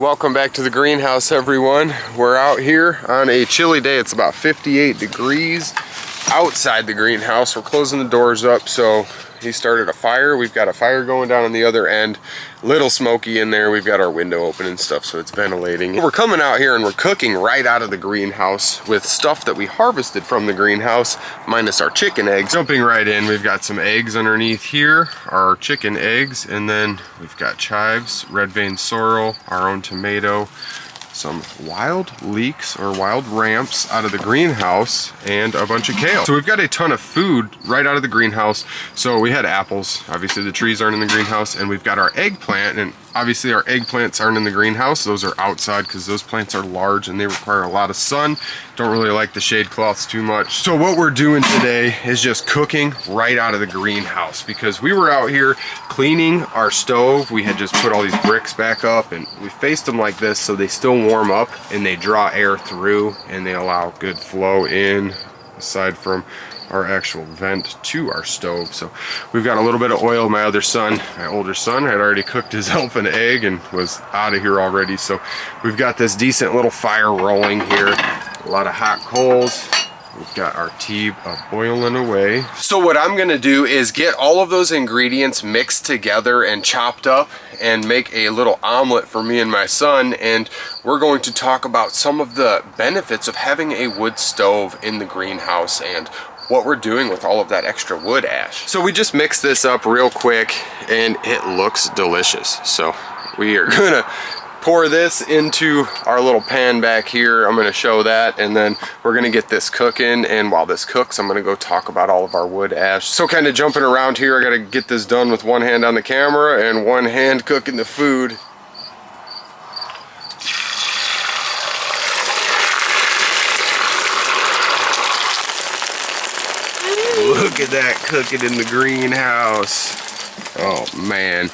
Welcome back to the greenhouse, everyone. We're out here on a chilly day. It's about 58 degrees outside the greenhouse. We're closing the doors up, so he started a fire. We've got a fire going down on the other end. Little smoky in there. We've got our window open and stuff, so it's ventilating. We're coming out here and we're cooking right out of the greenhouse with stuff that we harvested from the greenhouse, minus our chicken eggs. Jumping right in, we've got some eggs underneath here, our chicken eggs, and then we've got chives, red vein sorrel, our own tomato, some wild leeks or wild ramps out of the greenhouse, and a bunch of kale. So we've got a ton of food right out of the greenhouse. So we had apples, obviously the trees aren't in the greenhouse, and we've got our eggplant, and obviously our eggplants aren't in the greenhouse. Those are outside because those plants are large and they require a lot of sun. Don't really like the shade cloths too much. So what we're doing today is just cooking right out of the greenhouse, because we were out here cleaning our stove. We had just put all these bricks back up and we faced them like this so they still warm up and they draw air through and they allow good flow in, aside from our actual vent to our stove. So we've got a little bit of oil. My older son had already cooked his an egg and was out of here already. So we've got this decent little fire rolling here, a lot of hot coals. We've got our tea boiling away. So what I'm gonna do is get all of those ingredients mixed together and chopped up and make a little omelet for me and my son, and we're going to talk about some of the benefits of having a wood stove in the greenhouse and what we're doing with all of that extra wood ash. So we just mixed this up real quick and it looks delicious. So we are gonna pour this into our little pan back here. I'm gonna show that, and then we're gonna get this cooking, and while this cooks, I'm gonna go talk about all of our wood ash. So kind of jumping around here, I gotta get this done with one hand on the camera and one hand cooking the food. Look at that cooking in the greenhouse. Oh man.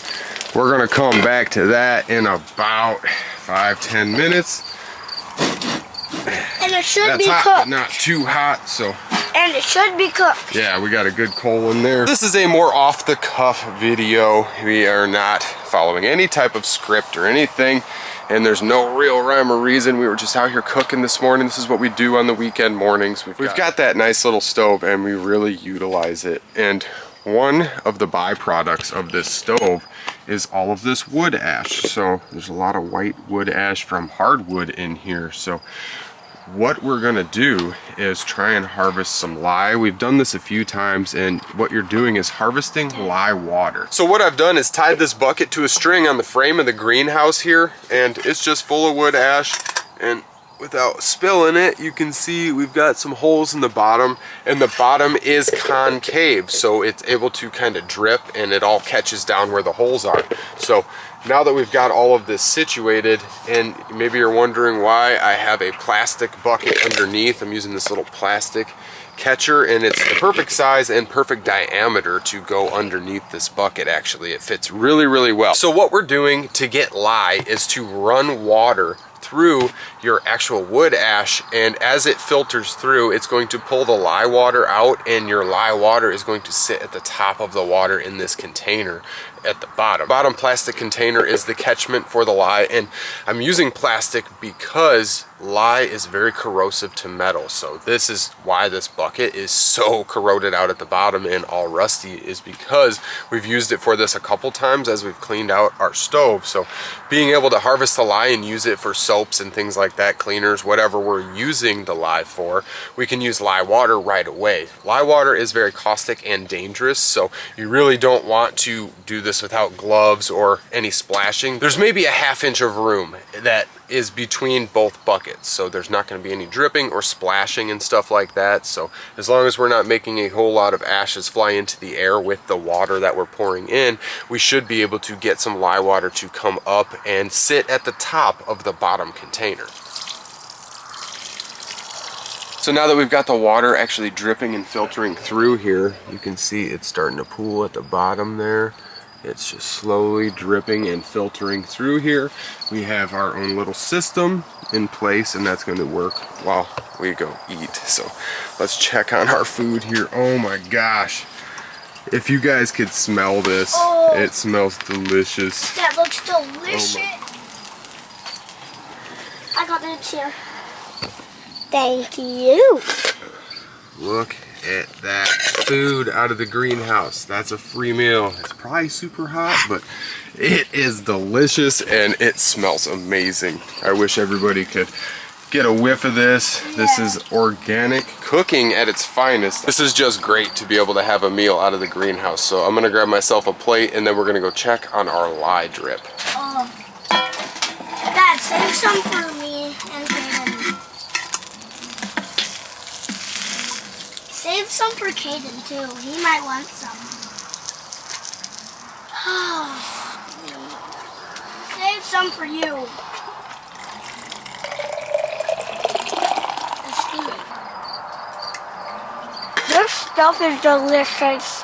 We're gonna come back to that in about 5-10 minutes. And it should be hot, cooked. but not too hot, so. And it should be cooked. Yeah, we got a good coal in there. This is a more off-the-cuff video. We are not following any type of script or anything, and there's no real rhyme or reason. We were just out here cooking this morning. This is what we do on the weekend mornings. We've got that nice little stove, and we really utilize it. And one of the byproducts of this stove is all of this wood ash. So there's a lot of white wood ash from hardwood in here. So what we're gonna do is try and harvest some lye. We've done this a few times, and what you're doing is harvesting lye water. So what I've done is tied this bucket to a string on the frame of the greenhouse here, and it's just full of wood ash, and without spilling it, you can see we've got some holes in the bottom, and the bottom is concave, so it's able to kind of drip and it all catches down where the holes are. So now that we've got all of this situated, and maybe you're wondering why I have a plastic bucket underneath, I'm using this little plastic catcher, and it's the perfect size and perfect diameter to go underneath this bucket. Actually, it fits really, really well. So what we're doing to get lye is to run water through your actual wood ash, and as it filters through, it's going to pull the lye water out, and your lye water is going to sit at the top of the water in this container at the bottom. Bottom plastic container is the catchment for the lye, and I'm using plastic because lye is very corrosive to metal. So this is why this bucket is so corroded out at the bottom and all rusty, is because we've used it for this a couple times as we've cleaned out our stove. So being able to harvest the lye and use it for soaps and things like that, cleaners, whatever we're using the lye for, we can use lye water right away. Lye water is very caustic and dangerous, so you really don't want to do this without gloves or any splashing. There's maybe a ½ inch of room that is between both buckets, so there's not going to be any dripping or splashing and stuff like that. So as long as we're not making a whole lot of ashes fly into the air with the water that we're pouring in, we should be able to get some lye water to come up and sit at the top of the bottom container. So now that we've got the water actually dripping and filtering through here, you can see it's starting to pool at the bottom there. It's just slowly dripping and filtering through here. We have our own little system in place, and that's going to work while we go eat. So let's check on our food here. Oh my gosh. If you guys could smell this, it smells delicious. That looks delicious. I got it here. Thank you. Look at that food out of the greenhouse. That's a free meal. It's probably super hot, but it is delicious and it smells amazing. I wish everybody could get a whiff of this. Yeah. This is organic cooking at its finest. This is just great to be able to have a meal out of the greenhouse. So I'm gonna grab myself a plate and then we're gonna go check on our lye drip. Oh. Dad, save some for me and Kaden. Save some for Kaden too. He might want some. Save some for you. This stuff is delicious.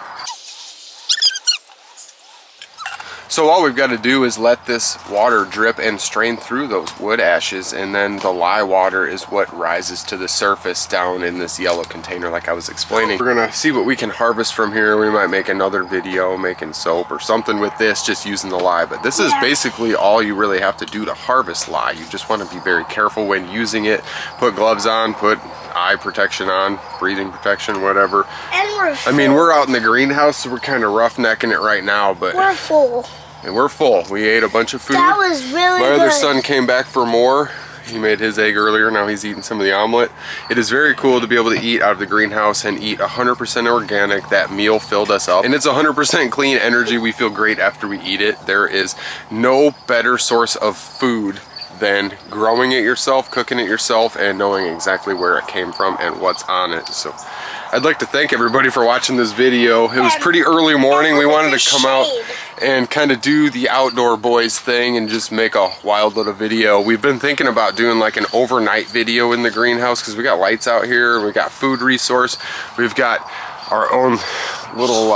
So all we've got to do is let this water drip and strain through those wood ashes, and then the lye water is what rises to the surface down in this yellow container like I was explaining. We're gonna see what we can harvest from here. We might make another video making soap or something with this, just using the lye, but this is basically all you really have to do to harvest lye. You just want to be very careful when using it. Put gloves on, put eye protection on, breathing protection, whatever. And we're full. I mean, we're out in the greenhouse, so we're kind of roughnecking it right now, but we're full. and we're full. We ate a bunch of food. That was really My good. other son came back for more. He made his egg earlier. Now he's eating some of the omelet. It is very cool to be able to eat out of the greenhouse and eat 100% organic. That meal filled us up. And it's 100% clean energy. We feel great after we eat it. There is no better source of food than growing it yourself, cooking it yourself, and knowing exactly where it came from and what's on it. So I'd like to thank everybody for watching this video. It was pretty early morning. We wanted to come out and kind of do the outdoor boys thing and just make a wild little video. We've been thinking about doing like an overnight video in the greenhouse because we got lights out here, we got food resource, we've got our own little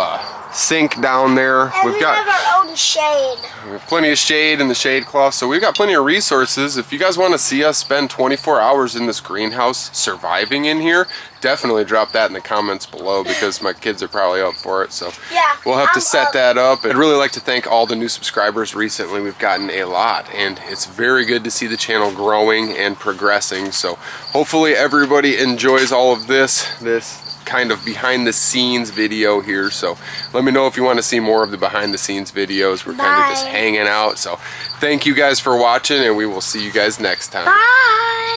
sink down there. And we have our own shade. We have plenty of shade in the shade cloth, so we've got plenty of resources. If you guys want to see us spend 24 hours in this greenhouse surviving in here, definitely drop that in the comments below because my kids are probably up for it. So yeah, we'll have to set that up. I'd really like to thank all the new subscribers recently. We've gotten a lot, and it's very good to see the channel growing and progressing. So hopefully everybody enjoys all of this kind of behind the scenes video here. So let me know if you want to see more of the behind the scenes videos. We're kind of just hanging out. So thank you guys for watching, and we will see you guys next time. Bye.